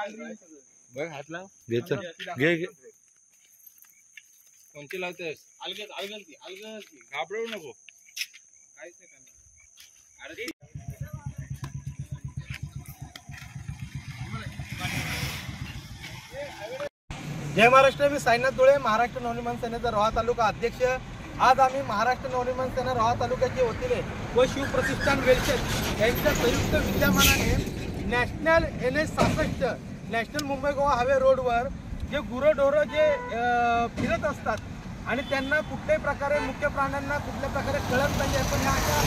बघ हात लाव घे घे कोणती लावतेस घाबरवू नको काहीच नाही करणार अरे जय महाराष्ट्र। मी साईनाथ धुळे, महाराष्ट्र नवनिर्माण सेनेचा रोहा तालुका अध्यक्ष। आज आम्ही महाराष्ट्र नवनिर्माण सेना रोहा तालुक्याचे वतीने व शिवप्रतिष्ठान वेलशेत यांच्या संयुक्त विद्यमानाने national NH-66 national Mumbai Goa highway रोडवर जे गुरंढोरं जे फिरत असतात आणि त्यांना कुठल्याही प्रकारे मुख्य प्राण्यांना कुठल्या प्रकारे कळत नाही आहे, पण ह्या अशा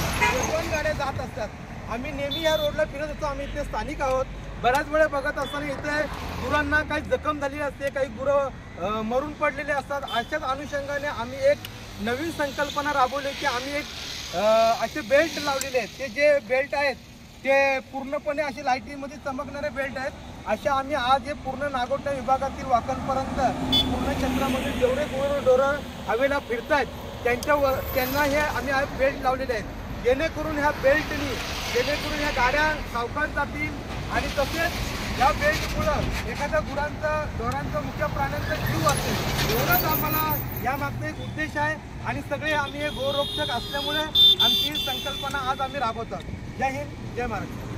2 गाड्या जात असतात। आम्ही नेहमी या रोडला फिरत असतो, आम्ही इथे स्थानिक आहोत। बऱ्याच वेळा बघत असताना इथे गुरांना काही जखम झालेली असते, काही गुरं मरून पडलेले असतात। अशाच अनुषंगाने आम्ही एक नवीन संकल्पना राबवली की आम्ही एक असे बेल्ट लावलेले आहेत। ते जे बेल्ट आहेत ते पूर्णपणे असे लाईटीमध्ये चमकणारे बेल्ट आहेत। अशा आम्ही आज हे पूर्ण नागोठा विभागातील वाकणपर्यंत पूर्ण क्षेत्रामध्ये जेवढे गुरंढोरं हवेला फिरत आहेत त्यांना हे आम्ही आज बेल्ट लावलेले आहेत, जेणेकरून ह्या बेल्टनी जेणेकरून ह्या गाड्या सावकाश जातील आणि तसेच या बेल्टमुळं एखाद्या ढोरांचा मुख्य प्राण्यांचा जीव असेल, एवढंच आम्हाला यामागचा एक उद्देश आहे। आणि सगळे आम्ही हे गोरक्षक असल्यामुळे आमची संकल्पना आज आम्ही राबवतो। जय हिंद, जय महाराष्ट्र।